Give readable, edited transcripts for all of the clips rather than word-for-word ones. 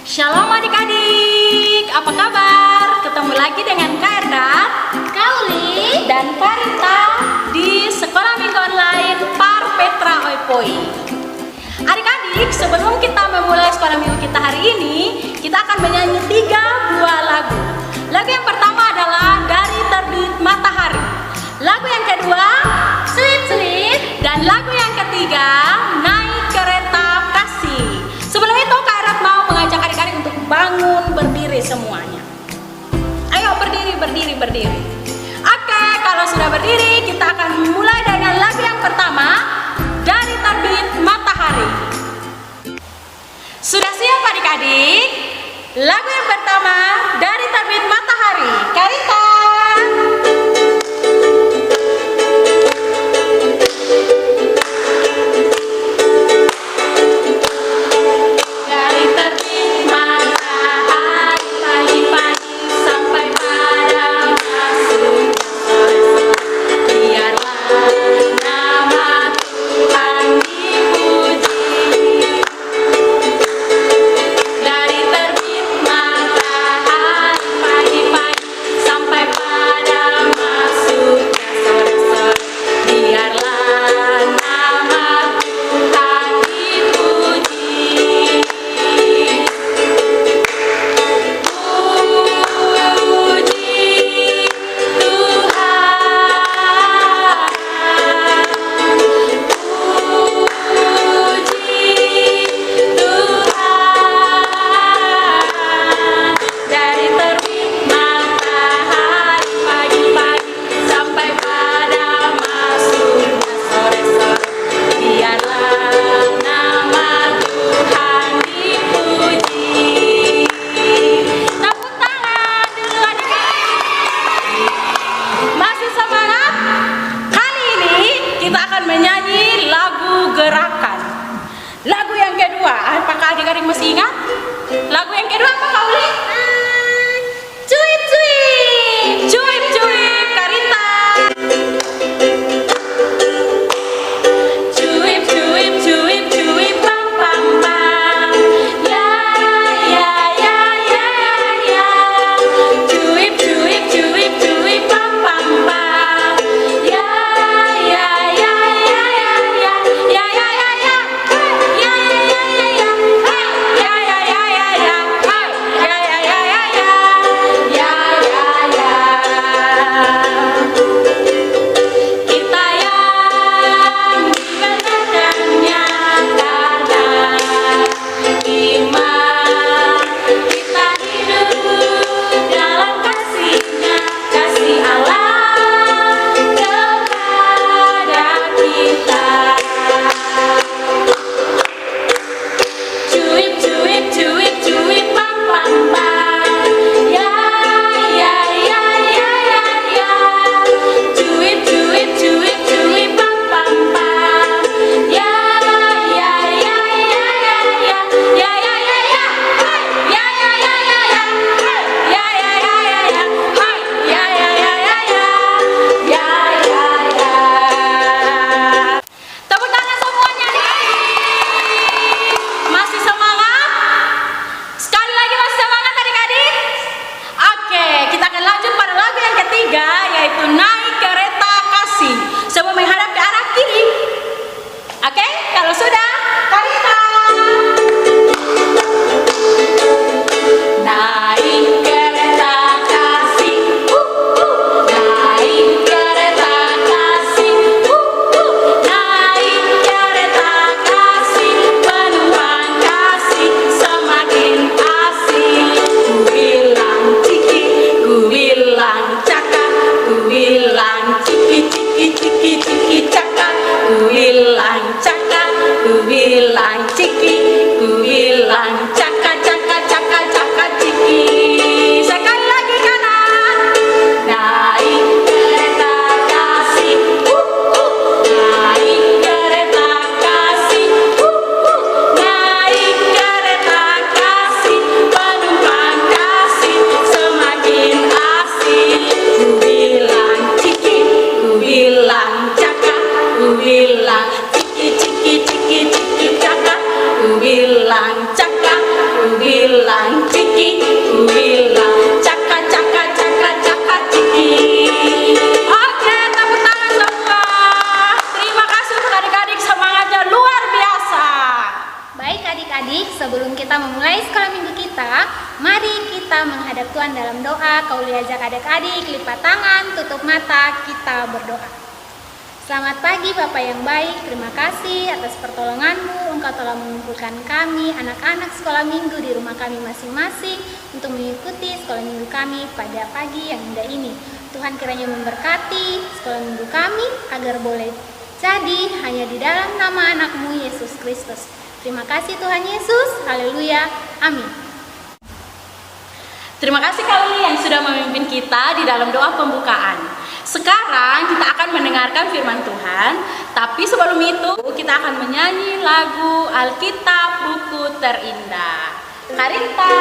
Shalom adik-adik, apa kabar? Ketemu lagi dengan Kak Erda, Kauli, dan Farita di Sekolah Minggu Online Par Petra Oipoi. Adik-adik, sebelum kita memulai sekolah minggu kita hari ini, kita akan menyanyi 3 buah lagu. Lagu yang pertama adalah Dari Terbit Matahari. Lagu yang kedua, Sweet, dan lagu yang ketiga, Naik Kereta Kasih. Sebelum itu Kak Erda mau mengajak adik-adik untuk bangun berdiri semuanya. Ayo berdiri. Oke, kalau sudah berdiri, kita akan mulai dengan lagu yang pertama, Dari Terbit Matahari. Sudah siap adik-adik? Lagu yang pertama, Dari Terbit Matahari. Karita. Dari terbit matahari pagi-pagi sampai pada masuk sore, biarlah nama Tuhan dipuji. Dari terbit matahari pagi-pagi sampai pada masuk sore, biarlah nama Tuhan dipuji. Dari terbit matahari pagi-pagi sampai pada masuknya sore-sore, biarlah nama Tuhan dipuji. Tepuk tangan dulu adik-adik. Masih semangat? Kali ini kita akan menyanyi lagu Gerakan. Lagu yang kedua, apakah adik-adik masih ingat? Lagu yang kedua apa Kak Uli? Cuip, Karita. Cuip, pam, pam, pam. Ya. Cuip, pam, pam, pam. Ya. Kita yang dibenarkannya karena iman, kita hidup dalam kasih-Nya, kasih Allah kepada kita. Cuip, pam, pam, pam. Ya. Cuip, pam, pam, pam. Ya. Tepuk tangan semuanya adik-adik. Masih semangat? Sekali lagi masih semangat adik-adik? Oke, kita akan lanjut pada lagu yang ketiga, yaitu Naik Kereta Kasih. Semua menghadap ke arah kiri. Oke, kalau sudah, Karita. Naik kereta kasih, naik kereta kasih, naik kereta kasih, penumpang kasih semakin asik. Ku bilang ciki, ku bilang caka, ku bilang ciki caka, ku bilang caka, ku bilang ciki, ku bilang caka ciki. Sekali lagi kanan. Naik kereta kasih, naik kereta kasih, naik kereta kasih, penumpang kasih semakin asik. Ku bilang ciki, ku bilang caka, ku bilang ciki caka, ku bilang caka, sebelum kita memulai sekolah minggu kita, mari kita menghadap Tuhan dalam doa. Kau diajak adik-adik, lipat tangan, tutup mata, kita berdoa. Selamat pagi Bapak yang baik, terima kasih atas pertolongan-Mu. Engkau telah mengumpulkan kami, anak-anak sekolah minggu di rumah kami masing-masing untuk mengikuti sekolah minggu kami pada pagi yang indah ini. Tuhan kiranya memberkati sekolah minggu kami agar boleh jadi hanya di dalam nama anak-Mu Yesus Kristus. Terima kasih Tuhan Yesus, haleluya, amin. Terima kasih Kali yang sudah memimpin kita di dalam doa pembukaan. Sekarang kita akan mendengarkan firman Tuhan, tapi sebelum itu kita akan menyanyi lagu Alkitab Buku Terindah. Karita.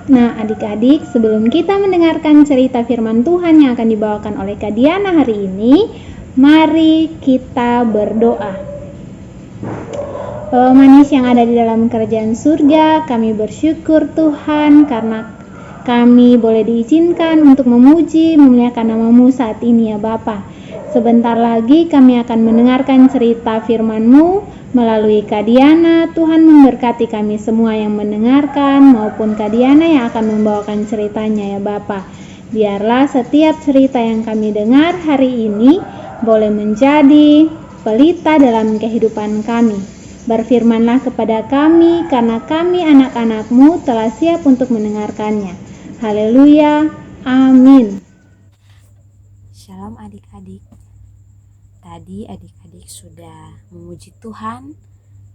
Nah adik-adik, sebelum kita mendengarkan cerita firman Tuhan yang akan dibawakan oleh Kak Diana hari ini, mari kita berdoa. Bapa manis yang ada di dalam kerajaan surga, kami bersyukur Tuhan karena kami boleh diizinkan untuk memuji, memuliakan nama-Mu saat ini ya Bapa. Sebentar lagi kami akan mendengarkan cerita firman-Mu melalui Kak Diana. Tuhan memberkati kami semua yang mendengarkan maupun Kak Diana yang akan membawakan ceritanya ya Bapa. Biarlah setiap cerita yang kami dengar hari ini boleh menjadi pelita dalam kehidupan kami. Berfirmanlah kepada kami karena kami anak-anak-Mu telah siap untuk mendengarkannya. Haleluya, amin. Shalom adik-adik. Tadi adik-adik sudah memuji Tuhan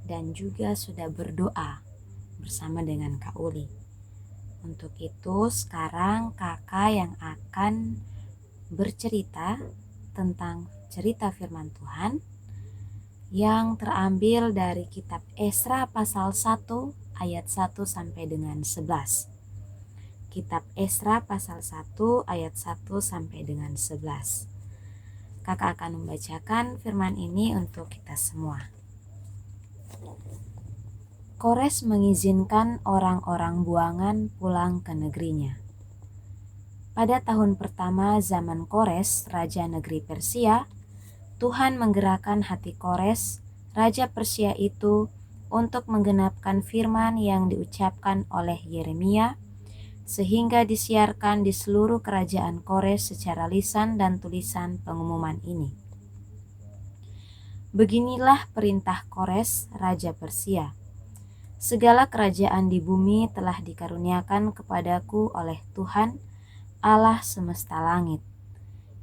dan juga sudah berdoa bersama dengan Kak Uli. Untuk itu sekarang kakak yang akan bercerita tentang cerita firman Tuhan yang terambil dari kitab Esra pasal 1 ayat 1 sampai dengan 11. Kitab Esra pasal 1 ayat 1 sampai dengan 11. Kakak akan membacakan firman ini untuk kita semua. Kores mengizinkan orang-orang buangan pulang ke negerinya. Pada tahun pertama zaman Kores, raja negeri Persia, Tuhan menggerakkan hati Kores, raja Persia itu, untuk menggenapkan firman yang diucapkan oleh Yeremia, sehingga disiarkan di seluruh kerajaan Kores secara lisan dan tulisan pengumuman ini. Beginilah perintah Kores, raja Persia. Segala kerajaan di bumi telah dikaruniakan kepadaku oleh Tuhan, Allah semesta langit.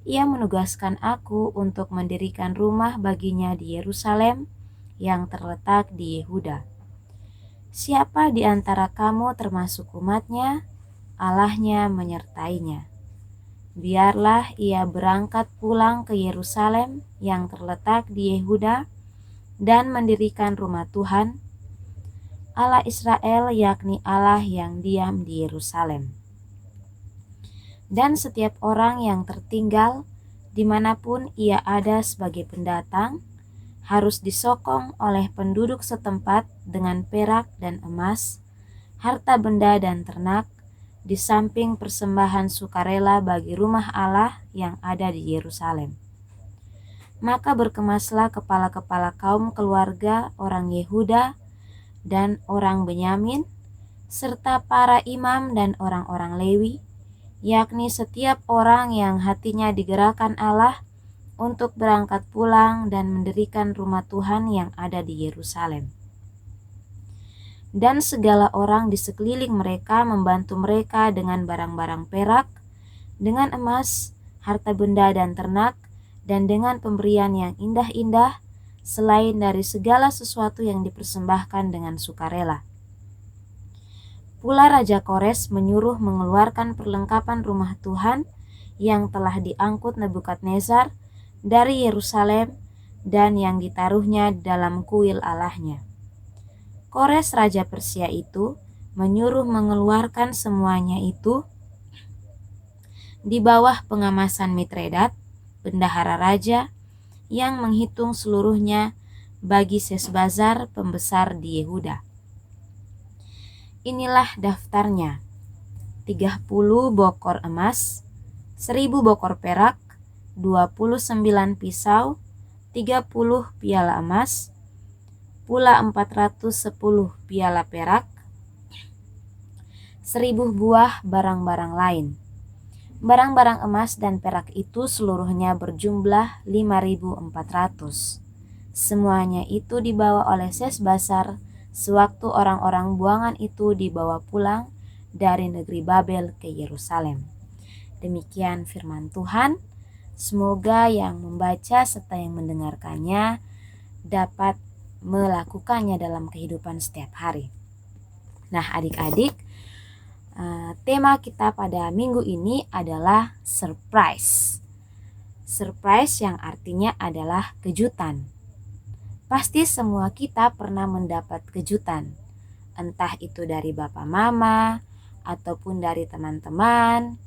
Ia menugaskan aku untuk mendirikan rumah baginya di Yerusalem yang terletak di Yehuda. Siapa di antara kamu termasuk umatnya, Allahnya menyertainya. Biarlah ia berangkat pulang ke Yerusalem yang terletak di Yehuda dan mendirikan rumah Tuhan, Allah Israel, yakni Allah yang diam di Yerusalem. Dan setiap orang yang tertinggal dimanapun ia ada sebagai pendatang harus disokong oleh penduduk setempat dengan perak dan emas, harta benda dan ternak, di samping persembahan sukarela bagi rumah Allah yang ada di Yerusalem. Maka berkemaslah kepala-kepala kaum keluarga orang Yehuda dan orang Benyamin, serta para imam dan orang-orang Lewi, yakni setiap orang yang hatinya digerakkan Allah untuk berangkat pulang dan mendirikan rumah Tuhan yang ada di Yerusalem. Dan segala orang di sekeliling mereka membantu mereka dengan barang-barang perak, dengan emas, harta benda dan ternak, dan dengan pemberian yang indah-indah, selain dari segala sesuatu yang dipersembahkan dengan sukarela. Pula Raja Kores menyuruh mengeluarkan perlengkapan rumah Tuhan yang telah diangkut Nebukadnezar dari Yerusalem dan yang ditaruhnya dalam kuil Allahnya. Kores Raja Persia itu menyuruh mengeluarkan semuanya itu di bawah pengamasan Mitredat, bendahara raja, yang menghitung seluruhnya bagi Sesbazar, pembesar di Yehuda. Inilah daftarnya: 30 bokor emas, 1000 bokor perak, 29 pisau, 30 piala emas, pula 410 piala perak, 1000 buah barang-barang lain. Barang-barang emas dan perak itu seluruhnya berjumlah 5.400. Semuanya itu dibawa oleh Sesbazar sewaktu orang-orang buangan itu dibawa pulang dari negeri Babel ke Yerusalem. Demikian firman Tuhan. Semoga yang membaca serta yang mendengarkannya dapat melakukannya dalam kehidupan setiap hari. Nah, adik-adik, tema kita pada minggu ini adalah surprise. Surprise yang artinya adalah kejutan. Pasti semua kita pernah mendapat kejutan, entah itu dari Bapak Mama, ataupun dari teman-teman,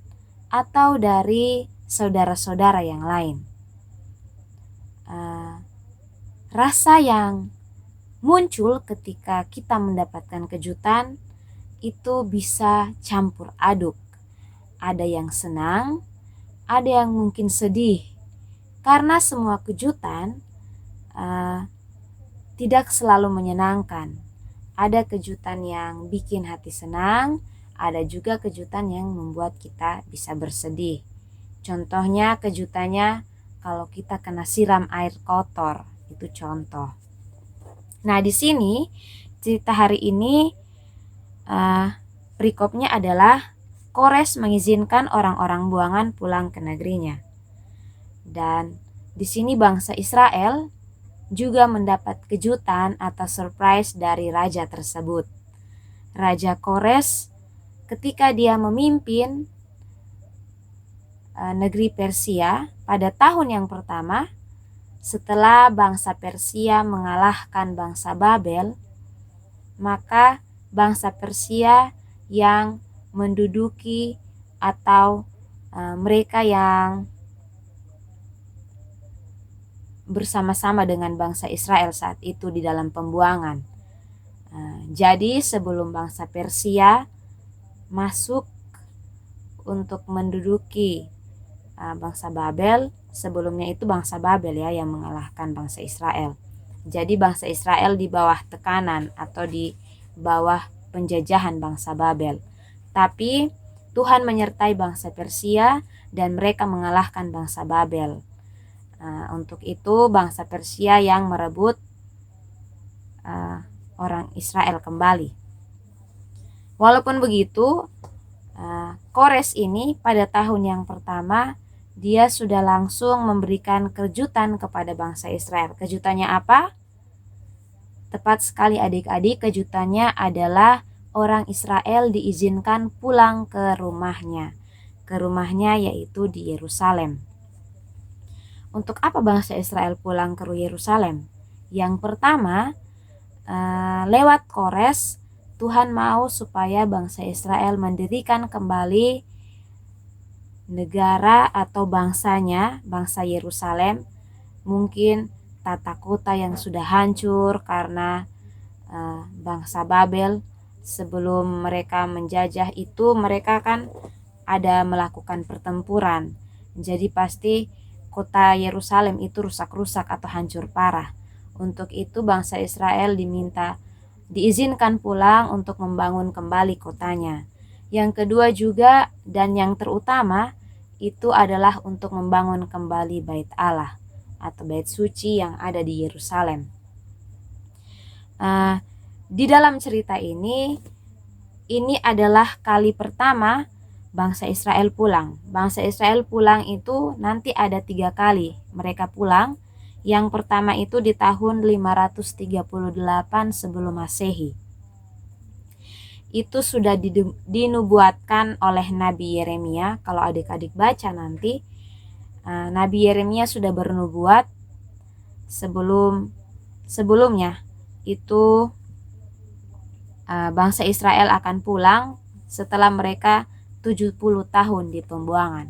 atau dari saudara-saudara yang lain. Rasa yang muncul ketika kita mendapatkan kejutan itu bisa campur aduk. Ada yang senang, ada yang mungkin sedih, karena semua kejutan tidak selalu menyenangkan. Ada kejutan yang bikin hati senang, ada juga kejutan yang membuat kita bisa bersedih. Contohnya kejutannya kalau kita kena siram air kotor, itu contoh. Nah, di sini cerita hari ini perikopnya adalah Kores mengizinkan orang-orang buangan pulang ke negerinya. Dan di sini bangsa Israel juga mendapat kejutan atau surprise dari raja tersebut. Raja Kores ketika dia memimpin negeri Persia pada tahun yang pertama setelah bangsa Persia mengalahkan bangsa Babel, maka bangsa Persia yang menduduki atau mereka yang bersama-sama dengan bangsa Israel saat itu di dalam pembuangan. Jadi sebelum bangsa Persia masuk untuk menduduki bangsa Babel, sebelumnya itu bangsa Babel ya yang mengalahkan bangsa Israel. Jadi bangsa Israel di bawah tekanan atau di bawah penjajahan bangsa Babel. Tapi Tuhan menyertai bangsa Persia dan mereka mengalahkan bangsa Babel. Untuk itu bangsa Persia yang merebut orang Israel kembali. Walaupun begitu, Kores ini pada tahun yang pertama dia sudah langsung memberikan kejutan kepada bangsa Israel. Kejutannya apa? Tepat sekali adik-adik, kejutannya adalah orang Israel diizinkan pulang ke rumahnya. Ke rumahnya yaitu di Yerusalem. Untuk apa bangsa Israel pulang ke Yerusalem? Yang pertama, lewat Kores, Tuhan mau supaya bangsa Israel mendirikan kembali negara atau bangsanya, bangsa Yerusalem. Mungkin tata kota yang sudah hancur karena bangsa Babel sebelum mereka menjajah itu mereka kan ada melakukan pertempuran. Jadi pasti kota Yerusalem itu rusak-rusak atau hancur parah. Untuk itu bangsa Israel diizinkan pulang untuk membangun kembali kotanya. Yang kedua juga dan yang terutama itu adalah untuk membangun kembali bait Allah atau bait suci yang ada di Yerusalem. Di dalam cerita ini adalah kali pertama bangsa Israel pulang. Bangsa Israel pulang itu nanti ada 3 kali mereka pulang. Yang pertama itu di tahun 538 sebelum Masehi. Itu sudah dinubuatkan oleh Nabi Yeremia. Kalau adik-adik baca nanti, Nabi Yeremia sudah bernubuat sebelumnya itu bangsa Israel akan pulang setelah mereka 70 tahun di pembuangan.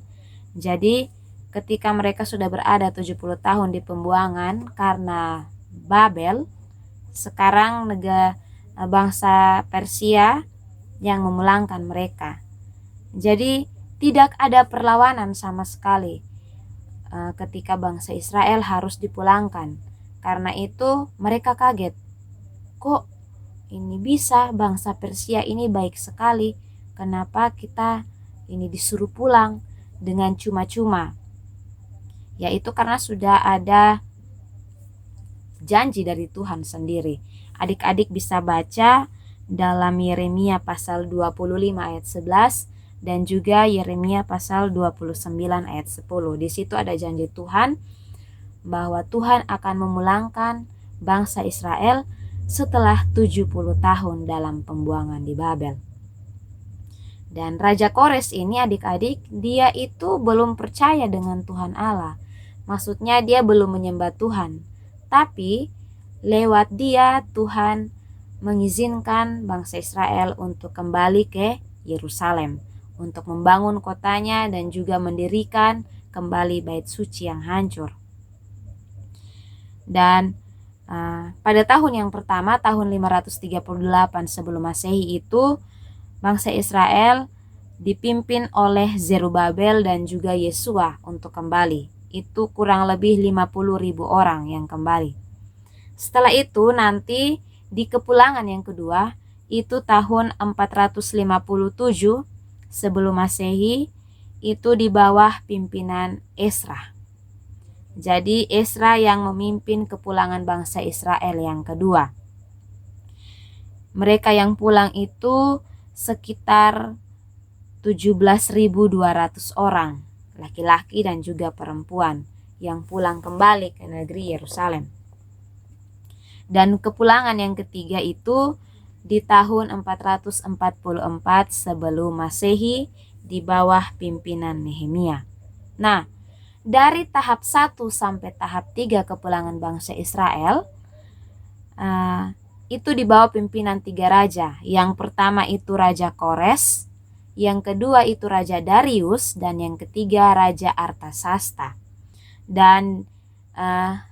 Jadi ketika mereka sudah berada 70 tahun di pembuangan karena Babel, sekarang bangsa Persia yang memulangkan mereka. Jadi tidak ada perlawanan sama sekali ketika bangsa Israel harus dipulangkan. Karena itu mereka kaget. Kok ini bisa, bangsa Persia ini baik sekali, kenapa kita ini disuruh pulang dengan cuma-cuma? Yaitu karena sudah ada janji dari Tuhan sendiri. Adik-adik bisa baca dalam Yeremia pasal 25 ayat 11 dan juga Yeremia pasal 29 ayat 10. Di situ ada janji Tuhan bahwa Tuhan akan memulangkan bangsa Israel setelah 70 tahun dalam pembuangan di Babel. Dan Raja Kores ini adik-adik, dia itu belum percaya dengan Tuhan Allah. Maksudnya dia belum menyembah Tuhan. Tapi lewat dia Tuhan mengizinkan bangsa Israel untuk kembali ke Yerusalem, untuk membangun kotanya dan juga mendirikan kembali bait suci yang hancur. Dan pada tahun yang pertama, tahun 538 sebelum Masehi itu, bangsa Israel dipimpin oleh Zerubabel dan juga Yesua untuk kembali. Itu kurang lebih 50.000 orang yang kembali. Setelah itu nanti di kepulangan yang kedua, itu tahun 457 sebelum Masehi, itu di bawah pimpinan Esra. Jadi Esra yang memimpin kepulangan bangsa Israel yang kedua. Mereka yang pulang itu sekitar 17.200 orang, laki-laki dan juga perempuan yang pulang kembali ke negeri Yerusalem. Dan kepulangan yang ketiga itu di tahun 444 sebelum Masehi di bawah pimpinan Nehemia. Nah, dari tahap 1 sampai tahap 3 kepulangan bangsa Israel itu di bawah pimpinan 3 raja. Yang pertama itu Raja Kores, yang kedua itu Raja Darius, dan yang ketiga Raja Artasasta. Dan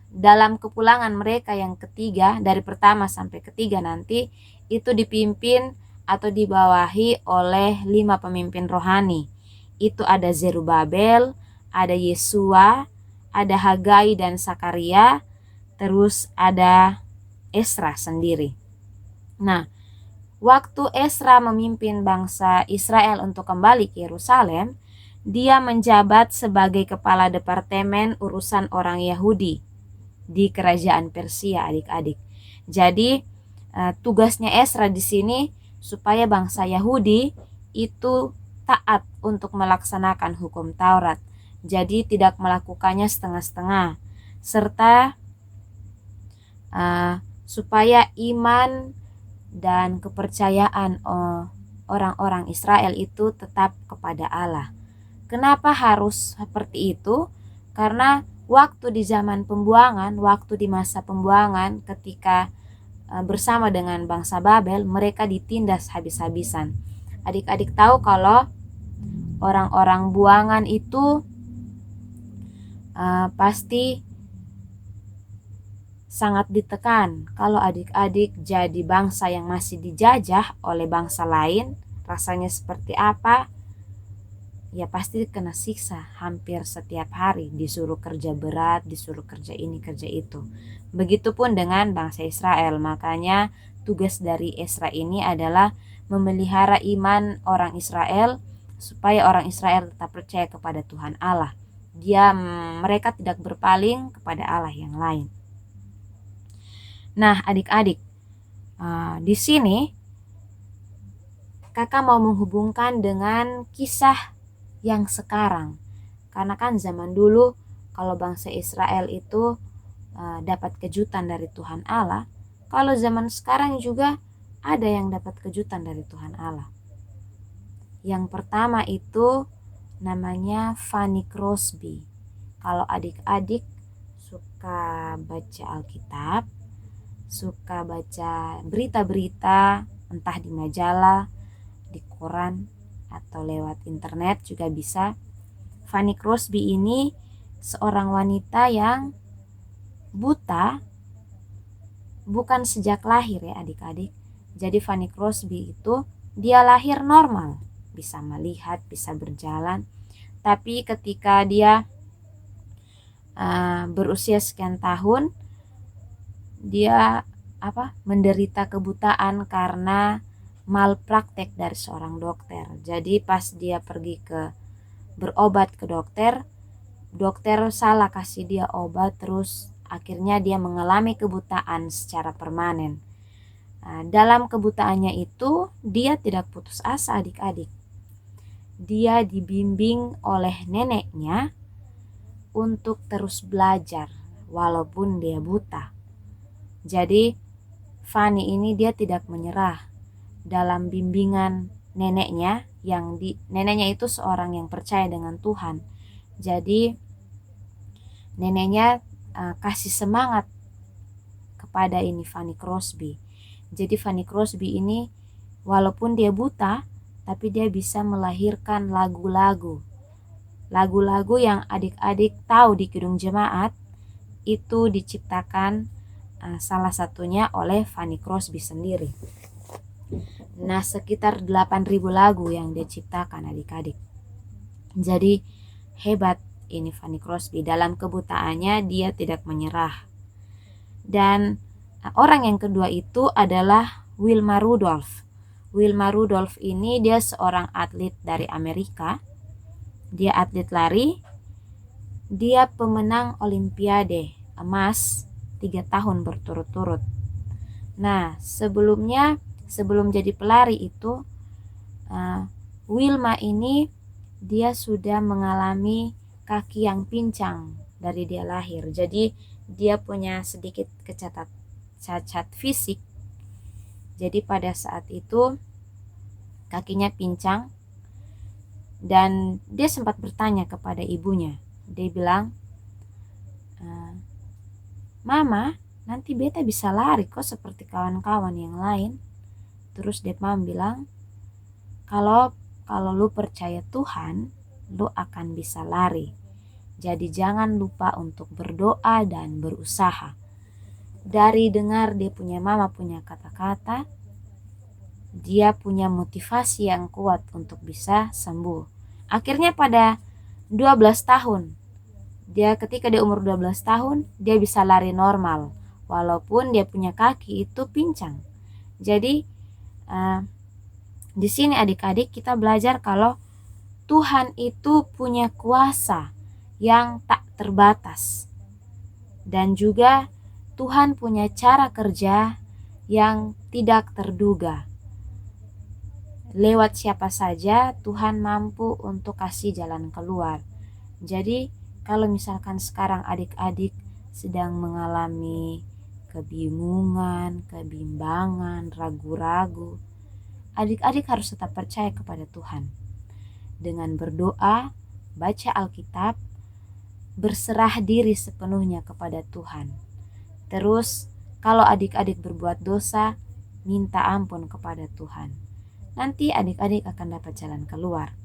dalam kepulangan mereka yang ketiga, dari pertama sampai ketiga nanti, itu dipimpin atau dibawahi oleh 5 pemimpin rohani. Itu ada Zerubabel, ada Yesua, ada Hagai dan Sakaria, terus ada Esra sendiri. Nah, waktu Esra memimpin bangsa Israel untuk kembali ke Yerusalem, dia menjabat sebagai kepala departemen urusan orang Yahudi di kerajaan Persia, adik-adik. Jadi tugasnya Esra di sini supaya bangsa Yahudi itu taat untuk melaksanakan hukum Taurat. Jadi tidak melakukannya setengah-setengah, serta supaya iman dan kepercayaan orang-orang Israel itu tetap kepada Allah. Kenapa harus seperti itu? Karena waktu di zaman pembuangan, waktu di masa pembuangan ketika bersama dengan bangsa Babel, mereka ditindas habis-habisan. Adik-adik tahu kalau orang-orang buangan itu pasti sangat ditekan. Kalau adik-adik jadi bangsa yang masih dijajah oleh bangsa lain, rasanya seperti apa? Ya pasti kena siksa hampir setiap hari, disuruh kerja berat, disuruh kerja ini, kerja itu. Begitupun dengan bangsa Israel. Makanya tugas dari Esra ini adalah memelihara iman orang Israel supaya orang Israel tetap percaya kepada Tuhan Allah. Mereka tidak berpaling kepada Allah yang lain. Nah, adik-adik, di sini kakak mau menghubungkan dengan kisah yang sekarang. Karena kan zaman dulu kalau bangsa Israel itu dapat kejutan dari Tuhan Allah, kalau zaman sekarang juga ada yang dapat kejutan dari Tuhan Allah. Yang pertama itu namanya Fanny Crosby. Kalau adik-adik suka baca Alkitab, suka baca berita-berita, entah di majalah, di koran, atau lewat internet juga bisa. Fanny Crosby ini seorang wanita yang buta bukan sejak lahir ya adik-adik. Jadi Fanny Crosby itu dia lahir normal, bisa melihat, bisa berjalan. Tapi ketika dia berusia sekian tahun, dia menderita kebutaan karena malpraktek dari seorang dokter. Jadi pas dia pergi berobat ke dokter salah kasih dia obat, terus akhirnya dia mengalami kebutaan secara permanen. Dalam kebutaannya itu dia tidak putus asa adik-adik. Dia dibimbing oleh neneknya untuk terus belajar walaupun dia buta. Jadi Fanny ini dia tidak menyerah dalam bimbingan neneknya, neneknya itu seorang yang percaya dengan Tuhan. Jadi neneknya kasih semangat kepada ini Fanny Crosby. Jadi Fanny Crosby ini walaupun dia buta, tapi dia bisa melahirkan lagu-lagu yang adik-adik tahu di Kidung Jemaat itu diciptakan salah satunya oleh Fanny Crosby sendiri. Nah, sekitar 8.000 lagu yang dia ciptakan adik-adik. Jadi hebat ini Fanny Crosby, dalam kebutaannya dia tidak menyerah. Dan orang yang kedua itu adalah Wilma Rudolph. Wilma Rudolph ini dia seorang atlet dari Amerika. Dia atlet lari. Dia pemenang Olimpiade emas 3 tahun berturut-turut. Nah, sebelum jadi pelari itu, Wilma ini dia sudah mengalami kaki yang pincang dari dia lahir. Jadi dia punya sedikit cacat fisik. Jadi pada saat itu kakinya pincang dan dia sempat bertanya kepada ibunya. Dia bilang, "Mama, nanti beta bisa lari kok seperti kawan-kawan yang lain." Terus dia bilang, kalau lu percaya Tuhan, lu akan bisa lari. Jadi jangan lupa untuk berdoa dan berusaha. Dari dengar dia punya mama punya kata-kata, dia punya motivasi yang kuat untuk bisa sembuh. Akhirnya pada 12 tahun, ketika dia umur 12 tahun, dia bisa lari normal. Walaupun dia punya kaki itu pincang. Jadi di sini adik-adik kita belajar kalau Tuhan itu punya kuasa yang tak terbatas. Dan juga Tuhan punya cara kerja yang tidak terduga. Lewat siapa saja Tuhan mampu untuk kasih jalan keluar. Jadi kalau misalkan sekarang adik-adik sedang mengalami kebingungan, kebimbangan, ragu-ragu, adik-adik harus tetap percaya kepada Tuhan. Dengan berdoa, baca Alkitab, berserah diri sepenuhnya kepada Tuhan. Terus kalau adik-adik berbuat dosa, minta ampun kepada Tuhan. Nanti adik-adik akan dapat jalan keluar.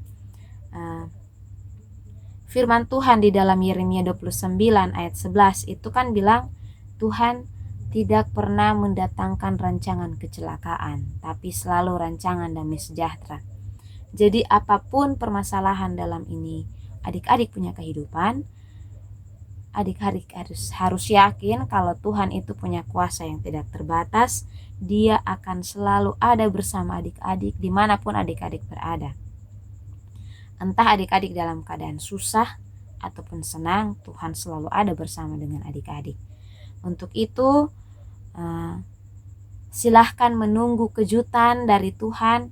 Firman Tuhan di dalam Yeremia 29 ayat 11 itu kan bilang, Tuhan tidak pernah mendatangkan rancangan kecelakaan, tapi selalu rancangan damai sejahtera. Jadi apapun permasalahan dalam ini adik-adik punya kehidupan, adik-adik harus yakin kalau Tuhan itu punya kuasa yang tidak terbatas. Dia akan selalu ada bersama adik-adik dimanapun adik-adik berada. Entah adik-adik dalam keadaan susah ataupun senang, Tuhan selalu ada bersama dengan adik-adik. Untuk itu silahkan menunggu kejutan dari Tuhan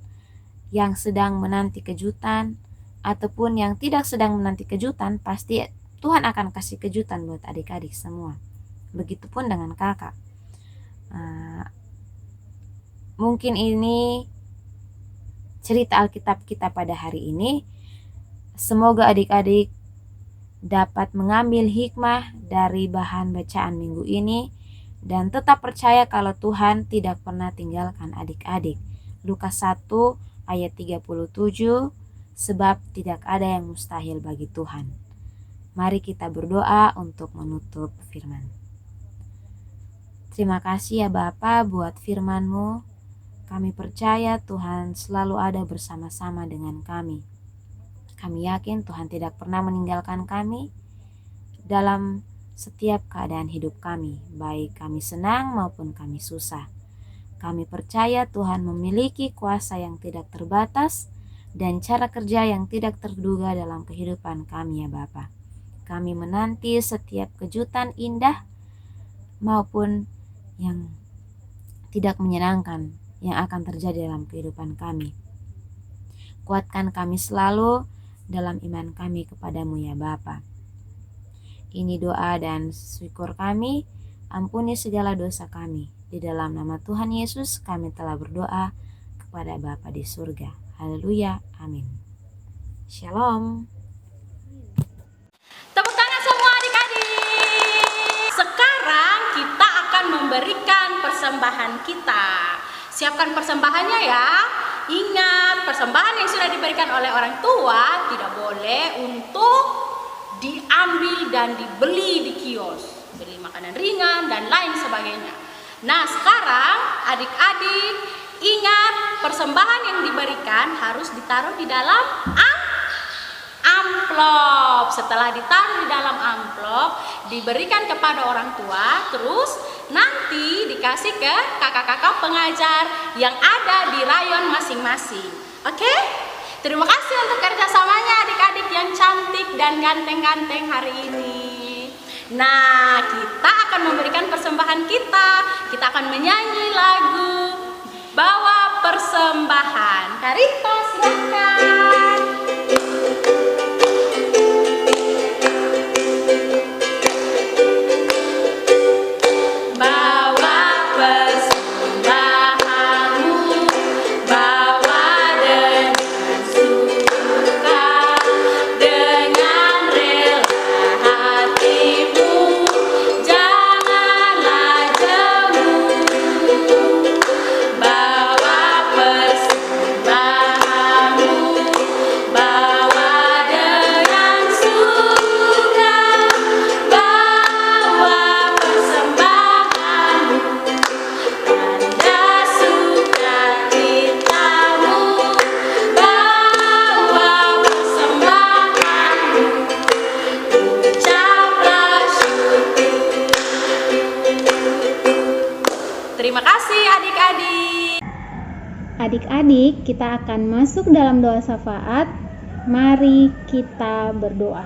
yang sedang menanti kejutan, ataupun yang tidak sedang menanti kejutan, pasti Tuhan akan kasih kejutan buat adik-adik semua. Begitupun dengan kakak. Mungkin ini cerita Alkitab kita pada hari ini. Semoga adik-adik dapat mengambil hikmah dari bahan bacaan minggu ini dan tetap percaya kalau Tuhan tidak pernah tinggalkan adik-adik. Lukas 1 ayat 37, sebab tidak ada yang mustahil bagi Tuhan. Mari kita berdoa untuk menutup firman. Terima kasih ya Bapa buat firman-Mu. Kami percaya Tuhan selalu ada bersama-sama dengan kami. Kami yakin Tuhan tidak pernah meninggalkan kami dalam setiap keadaan hidup kami, baik kami senang maupun kami susah. Kami percaya Tuhan memiliki kuasa yang tidak terbatas dan cara kerja yang tidak terduga dalam kehidupan kami ya Bapa. Kami menanti setiap kejutan indah maupun yang tidak menyenangkan yang akan terjadi dalam kehidupan kami. Kuatkan kami selalu dalam iman kami kepadamu ya Bapa. Ini doa dan syukur kami, ampuni segala dosa kami. Di dalam nama Tuhan Yesus kami telah berdoa kepada Bapa di surga. Haleluya, amin. Shalom. Tepuk tangan semua adik-adik. Sekarang kita akan memberikan persembahan kita. Siapkan persembahannya ya. Ingat, persembahan yang sudah diberikan oleh orang tua tidak boleh untuk diambil dan dibeli di kios, beli makanan ringan dan lain sebagainya. Nah, sekarang adik-adik ingat, persembahan yang diberikan harus ditaruh di dalam amplop. Setelah ditaruh di dalam amplop, diberikan kepada orang tua, terus nanti dikasih ke kakak-kakak pengajar yang ada di rayon masing-masing. Oke? Terima kasih untuk kerjasamanya adik-adik yang cantik dan ganteng-ganteng hari ini. Nah, kita akan memberikan persembahan kita. Kita akan menyanyi lagu Bawa Persembahan. Karita, silakan. Terima kasih adik-adik. Adik-adik, kita akan masuk dalam doa syafaat. Mari kita berdoa.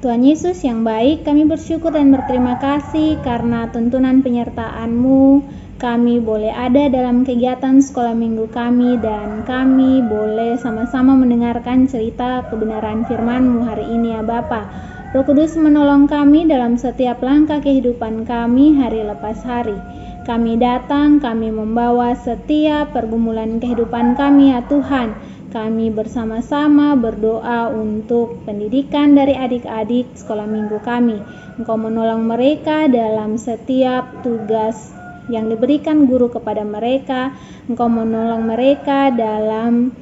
Tuhan Yesus yang baik, kami bersyukur dan berterima kasih karena tuntunan penyertaan-Mu. Kami boleh ada dalam kegiatan sekolah minggu kami dan kami boleh sama-sama mendengarkan cerita kebenaran firman-Mu hari ini ya Bapa. Roh Kudus menolong kami dalam setiap langkah kehidupan kami hari lepas hari. Kami datang, kami membawa setiap pergumulan kehidupan kami ya Tuhan. Kami bersama-sama berdoa untuk pendidikan dari adik-adik sekolah minggu kami. Engkau menolong mereka dalam setiap tugas yang diberikan guru kepada mereka. Engkau menolong mereka dalam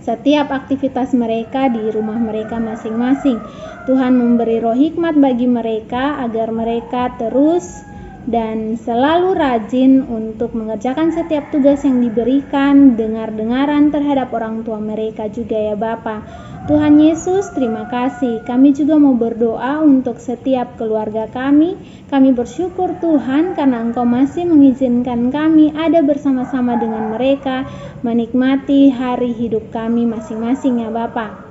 setiap aktivitas mereka di rumah mereka masing-masing. Tuhan memberi roh hikmat bagi mereka agar mereka terus dan selalu rajin untuk mengerjakan setiap tugas yang diberikan, dengar-dengaran terhadap orang tua mereka juga ya Bapa. Tuhan Yesus, terima kasih. Kami juga mau berdoa untuk setiap keluarga kami. Kami bersyukur Tuhan karena Engkau masih mengizinkan kami ada bersama-sama dengan mereka, menikmati hari hidup kami masing-masing ya Bapa.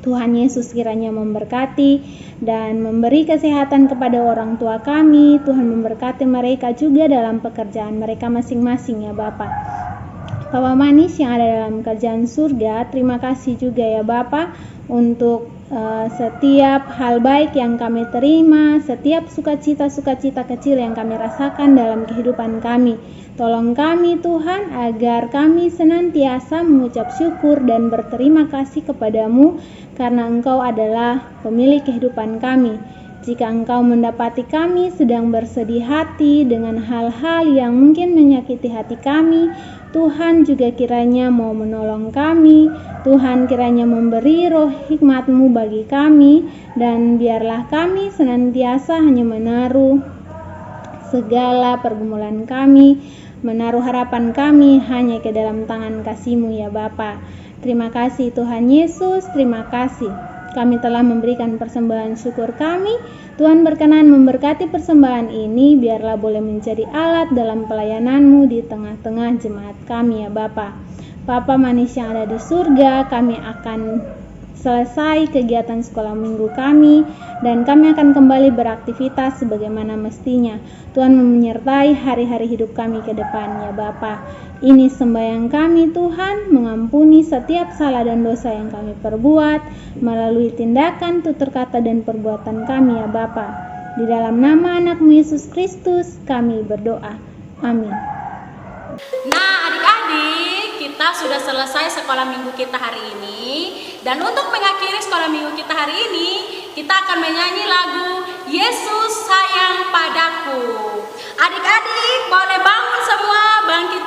Tuhan Yesus kiranya memberkati dan memberi kesehatan kepada orang tua kami. Tuhan memberkati mereka juga dalam pekerjaan mereka masing-masing ya Bapa. Bapa manis yang ada dalam kerajaan surga, terima kasih juga ya Bapa untuk setiap hal baik yang kami terima, setiap sukacita-sukacita kecil yang kami rasakan dalam kehidupan kami. Tolong kami Tuhan agar kami senantiasa mengucap syukur dan berterima kasih kepadamu karena Engkau adalah pemilik kehidupan kami. Jika Engkau mendapati kami sedang bersedih hati dengan hal-hal yang mungkin menyakiti hati kami, Tuhan juga kiranya mau menolong kami. Tuhan kiranya memberi roh hikmat-Mu bagi kami, dan biarlah kami senantiasa hanya menaruh segala pergumulan kami, menaruh harapan kami hanya ke dalam tangan kasih-Mu ya Bapa. Terima kasih Tuhan Yesus, terima kasih. Kami telah memberikan persembahan syukur kami. Tuhan berkenan memberkati persembahan ini, biarlah boleh menjadi alat dalam pelayanan-Mu di tengah-tengah jemaat kami ya Bapa. Bapa manis yang ada di surga, kami akan selesai kegiatan sekolah minggu kami, dan kami akan kembali beraktivitas sebagaimana mestinya. Tuhan menyertai hari-hari hidup kami ke depan ya Bapa. Ini sembahyang kami Tuhan, mengampuni setiap salah dan dosa yang kami perbuat melalui tindakan, tutur kata dan perbuatan kami ya Bapa. Di dalam nama anak-Mu Yesus Kristus kami berdoa. Amin. Nah adik-adik, kita sudah selesai sekolah minggu kita hari ini. Dan untuk mengakhiri sekolah minggu kita hari ini, kita akan menyanyi lagu Yesus Sayang Padaku. Adik-adik boleh bangun semua, bangkit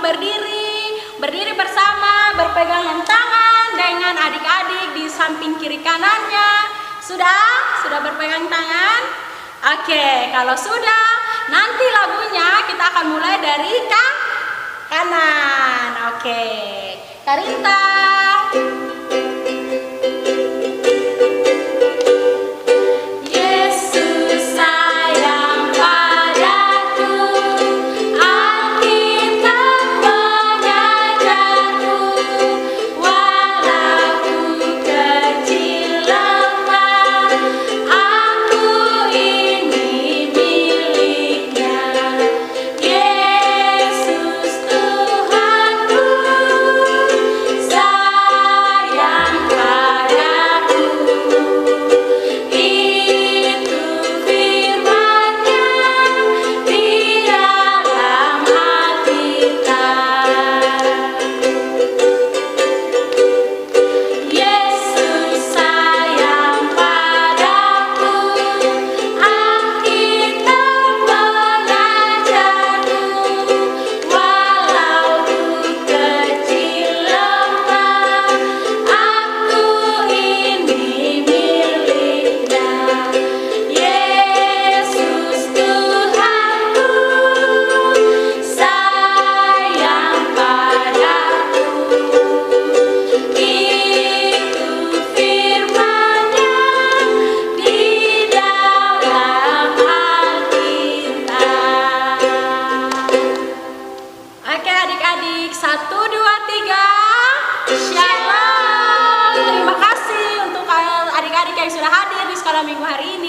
berdiri bersama, berpegangan tangan dengan adik-adik di samping kiri kanannya. Sudah berpegang tangan? Oke, kalau sudah, nanti lagunya kita akan mulai dari kanan. Oke, Karita. Shalom. Terima kasih untuk adik-adik yang sudah hadir di sekolah minggu hari ini.